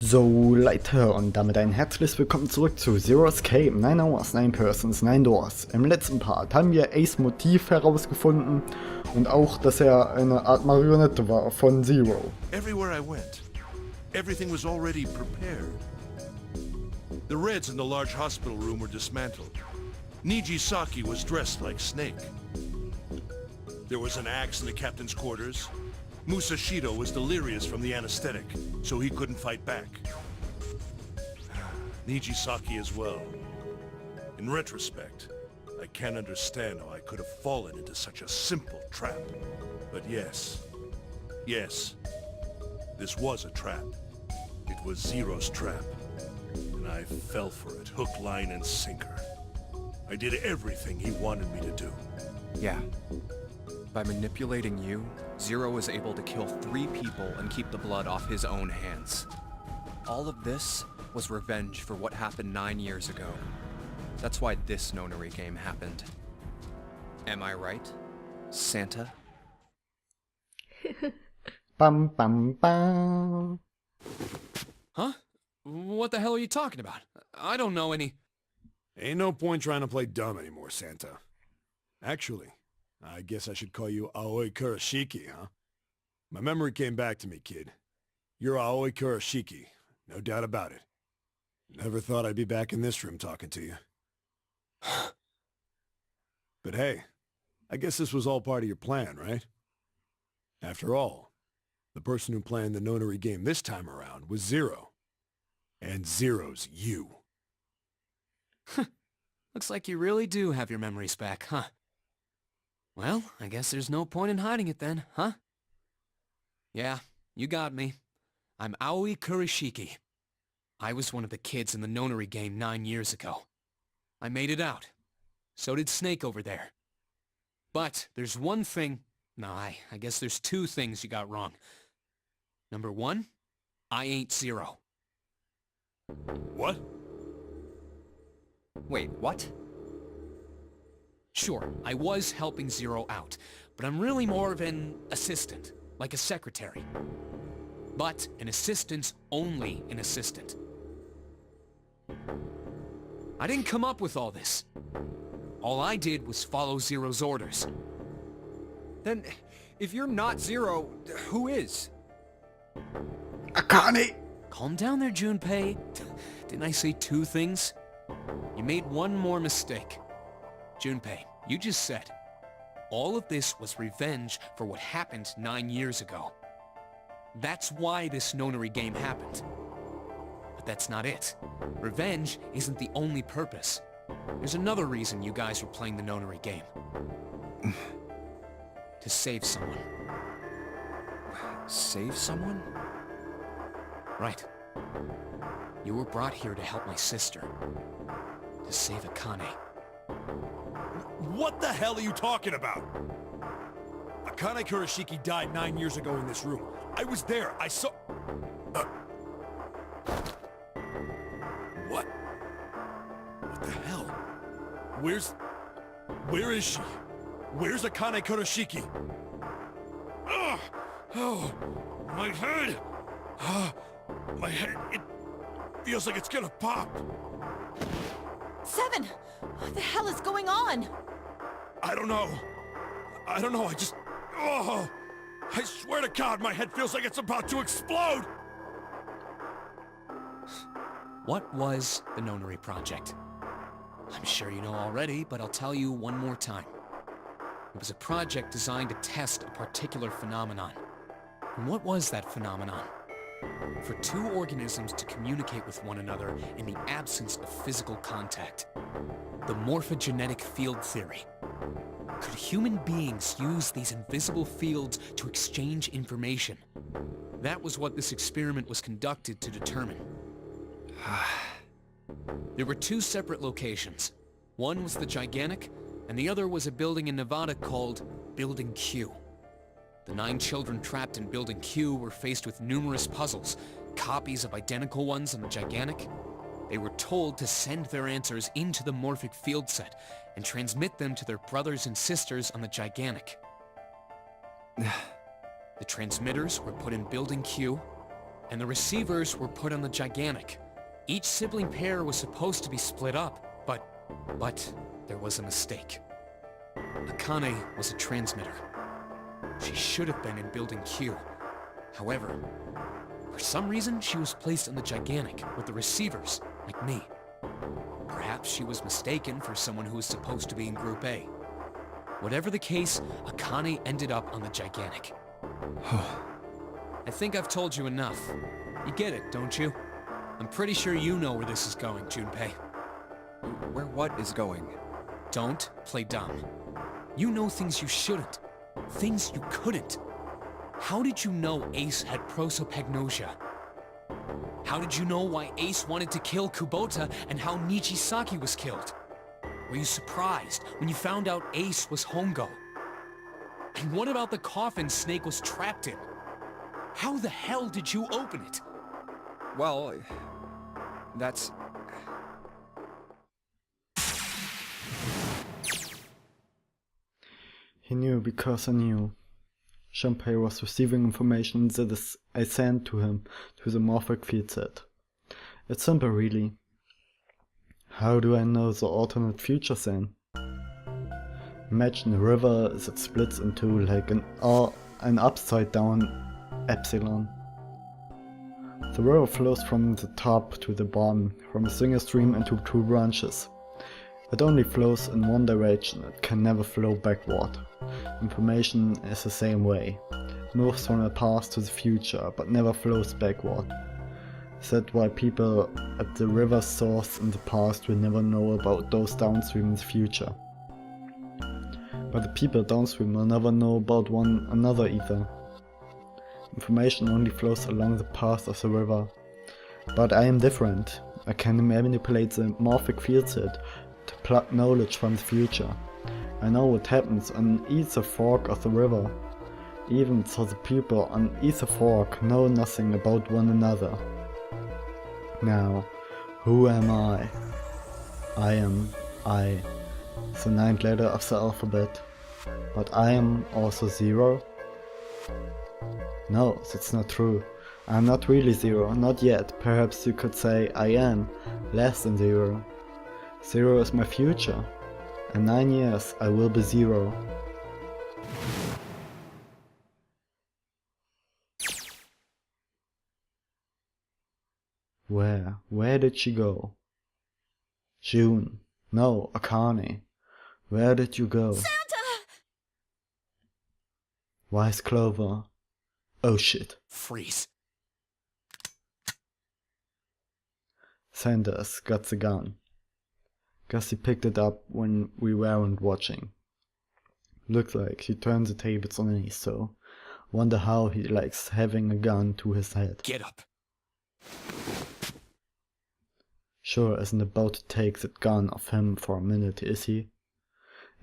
So, Leute, und damit ein herzliches Willkommen zurück zu Zero Escape, 9 Hours, 9 Persons, 9 Doors. Im letzten Part haben wir Ace Motiv herausgefunden und auch, dass er eine Art Marionette war von Zero. Everywhere I went, everything was already prepared. The Reds in the large hospital room were dismantled. Nijisaki was dressed like Snake. There was an axe in the captain's quarters. Musashido was delirious from the anesthetic, so he couldn't fight back. Nijisaki as well. In retrospect, I can't understand how I could have fallen into such a simple trap. But yes, this was a trap. It was Zero's trap. And I fell for it, hook, line, and sinker. I did everything he wanted me to do. Yeah. By manipulating you, Zero was able to kill 3 people and keep the blood off his own hands. All of this was revenge for what happened 9 years ago. That's why this nonary game happened. Am I right, Santa? Bam bam bam. Huh? What the hell are you talking about? I don't know any... Ain't no point trying to play dumb anymore, Santa. Actually, I guess I should call you Aoi Kurashiki, huh? My memory came back to me, kid. You're Aoi Kurashiki, no doubt about it. Never thought I'd be back in this room talking to you. But hey, I guess this was all part of your plan, right? After all, the person who planned the nonary game this time around was Zero. And Zero's you. Looks like you really do have your memories back, huh? Well, I guess there's no point in hiding it then, huh? Yeah, you got me. I'm Aoi Kurashiki. I was one of the kids in the nonary game 9 years ago. I made it out. So did Snake over there. But there's one thing... No, I guess there's 2 things you got wrong. Number 1, I ain't Zero. What? Wait, what? Sure, I was helping Zero out, but I'm really more of an assistant, like a secretary. But an assistant's only an assistant. I didn't come up with all this. All I did was follow Zero's orders. Then, if you're not Zero, who is? Akane! Calm down there, Junpei. Didn't I say 2 things? You made one more mistake. Junpei, you just said, all of this was revenge for what happened 9 years ago. That's why this nonary game happened. But that's not it. Revenge isn't the only purpose. There's another reason you guys were playing the nonary game. To save someone. Save someone? Right. You were brought here to help my sister. To save Akane. What the hell are you talking about? Akane Kurashiki died 9 years ago in this room. I was there. I saw... What? What the hell? Where is she? Where's Akane Kurashiki? Ugh! Oh, my head! My head, it feels like it's gonna pop. 7! What the hell is going on? I don't know, I just... Oh! I swear to God, my head feels like it's about to explode! What was the nonary project? I'm sure you know already, but I'll tell you one more time. It was a project designed to test a particular phenomenon. And what was that phenomenon? For 2 organisms to communicate with one another in the absence of physical contact. The morphogenetic field theory. Could human beings use these invisible fields to exchange information? That was what this experiment was conducted to determine. There were 2 separate locations. One was the Gigantic, and the other was a building in Nevada called Building Q. The 9 children trapped in Building Q were faced with numerous puzzles, copies of identical ones on the Gigantic. They were told to send their answers into the morphic field set and transmit them to their brothers and sisters on the Gigantic. The transmitters were put in Building Q, and the receivers were put on the gigantic. Each sibling pair was supposed to be split up, but there was a mistake. Akane was a transmitter. She should have been in Building Q. However, for some reason, she was placed on the gigantic with the receivers, like me. Perhaps she was mistaken for someone who was supposed to be in Group A. Whatever the case, Akane ended up on the gigantic. I think I've told you enough. You get it, don't you? I'm pretty sure you know where this is going, Junpei. Where what is going? Don't play dumb. You know things you shouldn't. Things you couldn't. How did you know Ace had prosopagnosia? How did you know why Ace wanted to kill Kubota and how Nijisaki was killed? Were you surprised when you found out Ace was Hongo? And what about the coffin Snake was trapped in? How the hell did you open it? Well, that's... He knew because I knew. Junpei was receiving information that I sent to him through the morphic field set. It's simple really. How do I know the alternate future then? Imagine a river that splits into like an upside down epsilon. The river flows from the top to the bottom, from a single stream into two branches. It only flows in one direction, it can never flow backward. Information is the same way. It moves from the past to the future, but never flows backward. Is that why people at the river's source in the past will never know about those downstream in the future? But the people downstream will never know about one another either. Information only flows along the path of the river. But I am different. I can manipulate the morphic field set to plug knowledge from the future. I know what happens on either fork of the river. Even so the people on either fork know nothing about one another. Now, who am I? I am I, the ninth letter of the alphabet. But I am also zero? No, that's not true. I am not really zero, not yet. Perhaps you could say I am less than zero. Zero is my future. In 9 years I will be zero. Where did she go? June. No, Akane. Where did you go? Santa! Wise Clover. Oh shit. Freeze. Sanders got the gun. Guess he picked it up when we weren't watching. Looks like he turned the tables on me, so wonder how he likes having a gun to his head. Get up. Sure isn't about to take that gun off him for a minute, is he?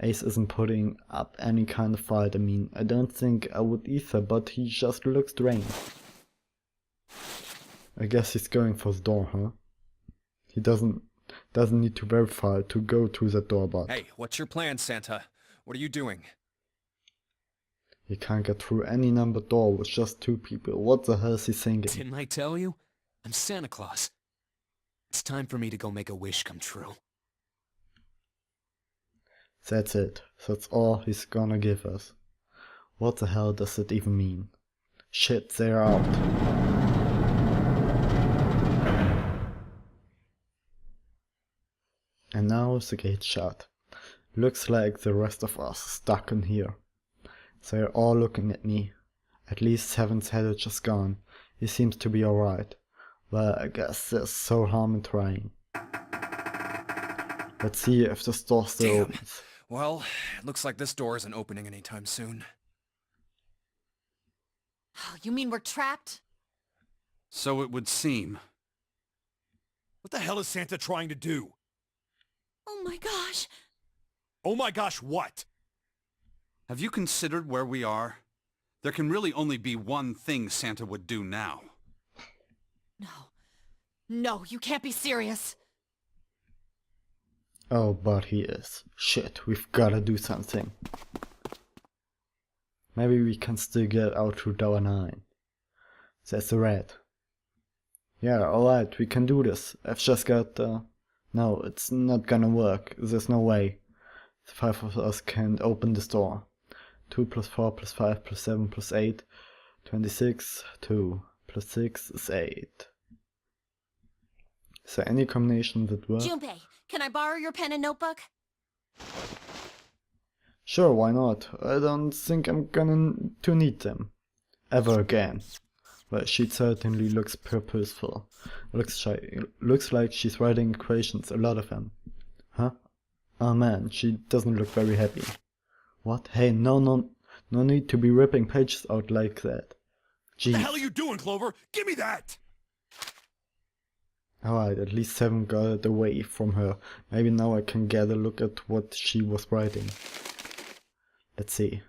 Ace isn't putting up any kind of fight. I mean, I don't think I would either, but he just looks drained. I guess he's going for the door, huh? He doesn't need to verify to go to that door, but... Hey, what's your plan, Santa? What are you doing? He can't get through any numbered door with just two people. What the hell is he thinking? Didn't I tell you? I'm Santa Claus. It's time for me to go make a wish come true. That's it. That's all he's gonna give us. What the hell does it even mean? Shit, they're out. And now the gate's shut. Looks like the rest of us stuck in here. They're all looking at me. At least Seven's head just gone. He seems to be alright. Well, I guess there's no harm in trying. Let's see if the door still opens. Well, it looks like this door isn't opening anytime soon. Oh, you mean we're trapped? So it would seem. What the hell is Santa trying to do? Oh my gosh. Oh my gosh, what? Have you considered where we are? There can really only be one thing Santa would do now. No. No, you can't be serious. Oh, but he is. Shit, we've gotta do something. Maybe we can still get out through door 9. There's a rat. Yeah, alright, we can do this. I've just got No, it's not gonna work. There's no way. The 5 of us can't open this door. 2 plus 4 plus 5 plus 7 plus 8. 26. 2 plus 6 is 8. Is there any combination that works? Junpei, can I borrow your pen and notebook? Sure, why not? I don't think I'm gonna to need them. Ever again. Well, she certainly looks purposeful. Looks like she's writing equations, a lot of them. Huh? Oh man, she doesn't look very happy. What? Hey, no need to be ripping pages out like that. Jeez. What the hell are you doing, Clover? Give me that! Alright, at least 7 got it away from her. Maybe now I can get a look at what she was writing. Let's see.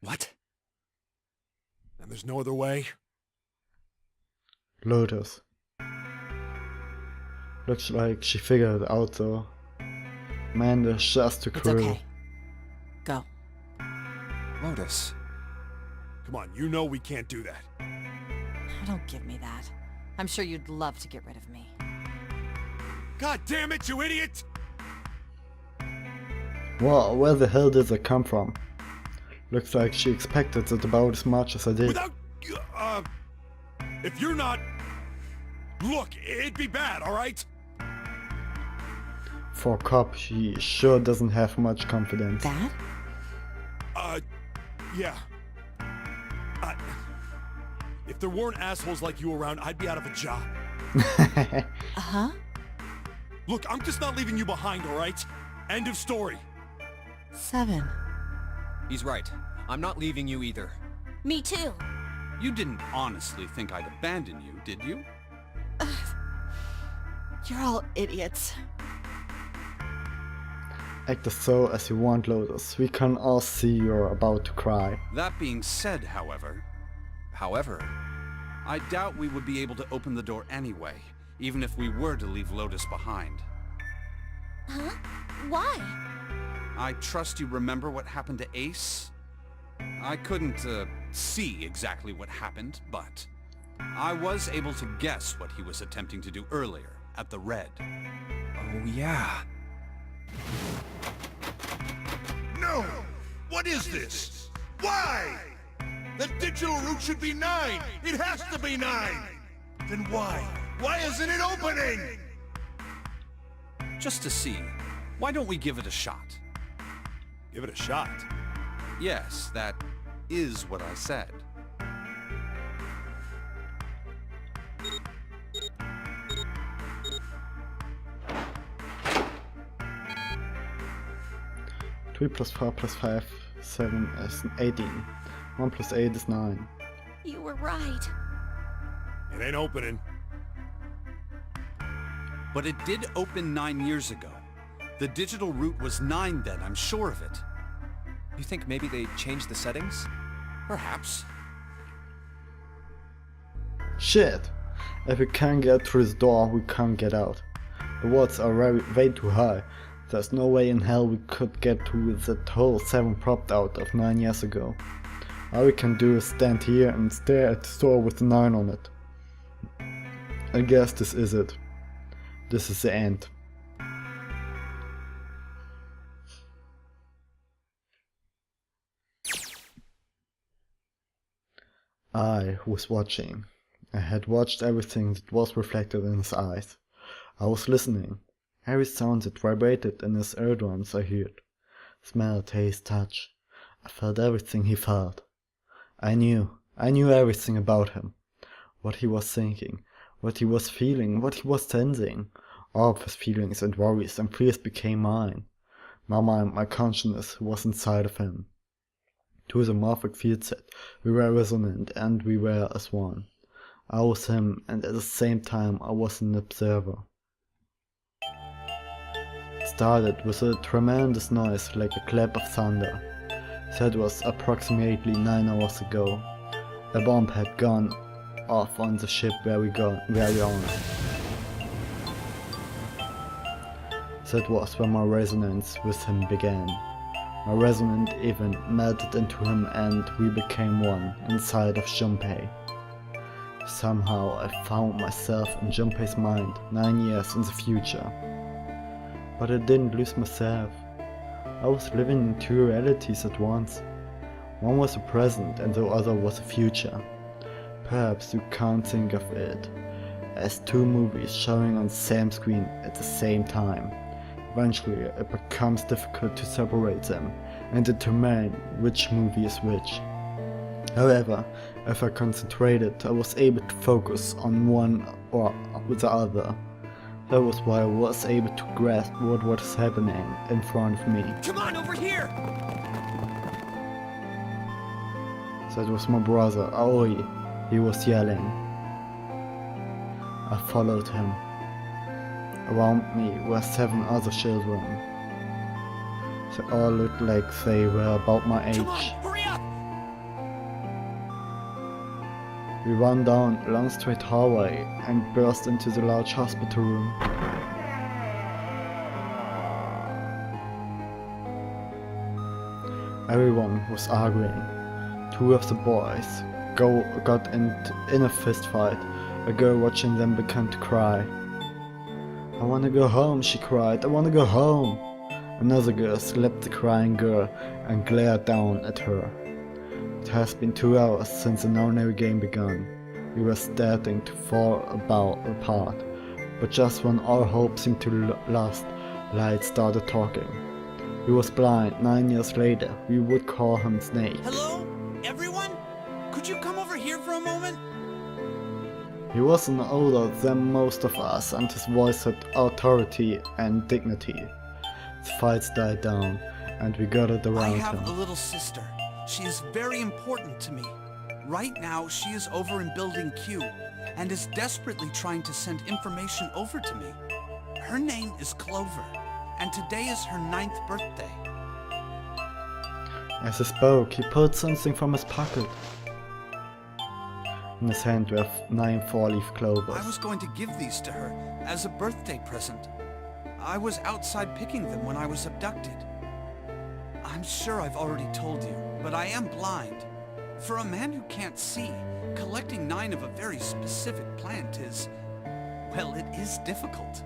What? And there's no other way? Lotus. Looks like she figured it out though. Man, that's just too It's cruel. okay. Go. Lotus. Come on, you know we can't do that. Don't give me that. I'm sure you'd love to get rid of me. God damn it, you idiot! Wow, where the hell did that come from? Looks like she expected it about as much as I did. Without... if you're not... Look, it'd be bad, alright? For a cop, she sure doesn't have much confidence. That? Yeah. If there weren't assholes like you around, I'd be out of a job. Uh-huh. Look, I'm just not leaving you behind, alright? End of story. 7. He's right. I'm not leaving you either. Me too. You didn't honestly think I'd abandon you, did you? You're all idiots. Act as so as you want, Lotus. We can all see you're about to cry. That being said, however, I doubt we would be able to open the door anyway, even if we were to leave Lotus behind. Huh? Why? I trust you remember what happened to Ace? I couldn't, see exactly what happened, but I was able to guess what he was attempting to do earlier, at the Red. Oh, yeah. No! What is this? Why? The digital route should be 9! It has to be 9! Then why? Why isn't it opening? Just to see, why don't we give it a shot? Give it a shot. Yes, that is what I said. Three plus 4 plus 5, 7 is 18. 1 plus 8 is 9. You were right. It ain't opening. But it did open 9 years ago. The digital route was 9 then, I'm sure of it. You think maybe they changed the settings? Perhaps. Shit! If we can't get through this door, we can't get out. The walls are way too high. There's no way in hell we could get to that hole 7 propped out of 9 years ago. All we can do is stand here and stare at the door with the 9 on it. I guess this is it. This is the end. I was watching. I had watched everything that was reflected in his eyes. I was listening. Every sound that vibrated in his eardrums I heard. Smell, taste, touch. I felt everything he felt. I knew everything about him. What he was thinking, what he was feeling, what he was sensing. All of his feelings and worries and fears became mine. My mind, my consciousness was inside of him. To his amorphic field set, we were resonant and we were as one. I was him, and at the same time I was an observer. It started with a tremendous noise like a clap of thunder. That was approximately 9 hours ago. A bomb had gone off on the ship where we on. That was when my resonance with him began. My resonance even melted into him and we became one inside of Junpei. Somehow I found myself in Junpei's mind 9 years in the future. But I didn't lose myself. I was living in two realities at once. One was the present and the other was the future. Perhaps you can't think of it as two movies showing on the same screen at the same time. Eventually it becomes difficult to separate them and determine which movie is which. However, if I concentrated, I was able to focus on one or the other. That was why I was able to grasp what was happening in front of me. Come on, over here! That was my brother, Aoi. He was yelling. I followed him. Around me were 7 other children. They all looked like they were about my age. Come on, hurry up! We ran down a long straight hallway and burst into the large hospital room. Everyone was arguing. 2 of the boys got in a fist fight. A girl watching them began to cry. "I wanna go home," she cried. "I wanna go home." Another girl slapped the crying girl and glared down at her. It has been 2 hours since the no-name game began. We were starting to fall apart, but just when all hope seemed to last, Light started talking. He was blind. 9 years later, we would call him Snake. Hello? Everyone? Could you come over here for a moment? He wasn't older than most of us and his voice had authority and dignity. The fights died down and we gathered I around have him. a little sister. She is very important to me. Right now, she is over in Building Q and is desperately trying to send information over to me. Her name is Clover, and today is her 9th birthday. As he spoke, he pulled something from his pocket. In his hand were 9 4-leaf I clovers. was going to give these to her as a birthday present. I was outside picking them when I was abducted. I'm sure I've already told you, but I am blind. For a man who can't see, collecting 9 of a very specific plant is, well, it is difficult.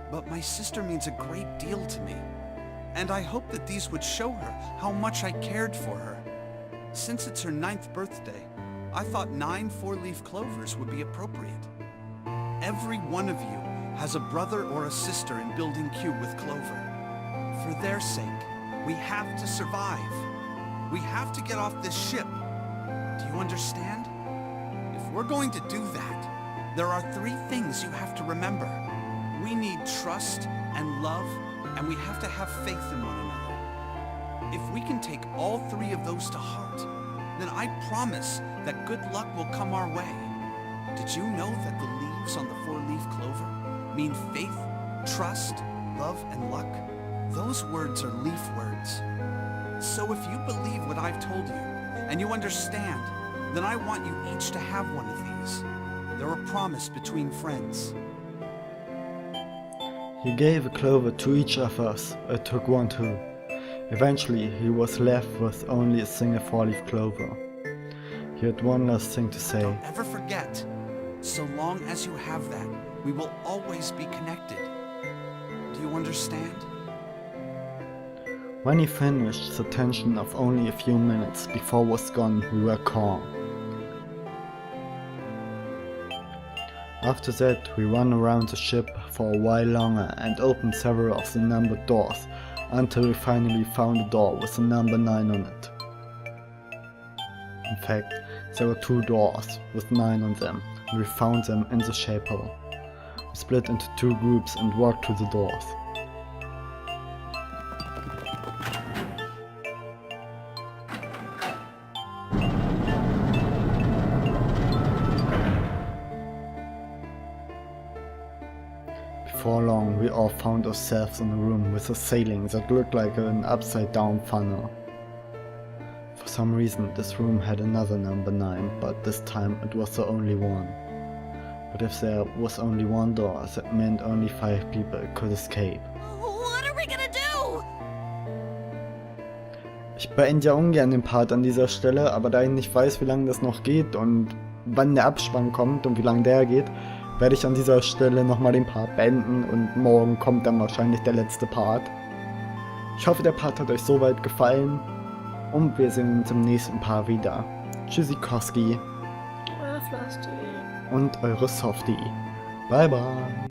But my sister means a great deal to me, and I hope that these would show her how much I cared for her. Since it's her 9th birthday, I thought 9 4-leaf clovers would be appropriate. Every one of you has a brother or a sister in Building Q with Clover. For their sake, we have to survive. We have to get off this ship. Do you understand? If we're going to do that, there are 3 things you have to remember. We need trust and love, and we have to have faith in one another. If we can take all 3 of those to heart, then I promise that good luck will come our way. Did you know that the leaves on the 4-leaf clover mean faith, trust, love, and luck? Those words are leaf words. So if you believe what I've told you, and you understand, then I want you each to have one of these. They're a promise between friends. He gave a clover to each of us. I took one too. Eventually, he was left with only a single 4-leaf clover. He had one last thing to say. Don't ever forget. So long as you have that, we will always be connected. Do you understand? When he finished, the tension of only a few minutes before was gone, we were calm. After that, we ran around the ship for a while longer and opened several of the numbered doors, until we finally found a door with the number 9 on it. In fact, there were 2 doors with 9 on them, and we found them in the shape hole. We split into 2 groups and walked to the doors. Before long, we all found ourselves in a room with a ceiling that looked like an upside-down funnel. For some reason, this room had another number 9, but this time it was the only one. But if there was only one door, that meant only 5 people could escape. What are we gonna do? Ich beende ja ungern den Part an dieser Stelle, aber da ich nicht weiß, wie lange das noch geht und wann der Abspann kommt und wie lange der geht, werde ich an dieser Stelle nochmal den Part beenden und morgen kommt dann wahrscheinlich der letzte Part. Ich hoffe, der Part hat euch soweit gefallen und wir sehen uns im nächsten Part wieder. Tschüssikowski Euer FlastTv. und eure Softie. Bye bye.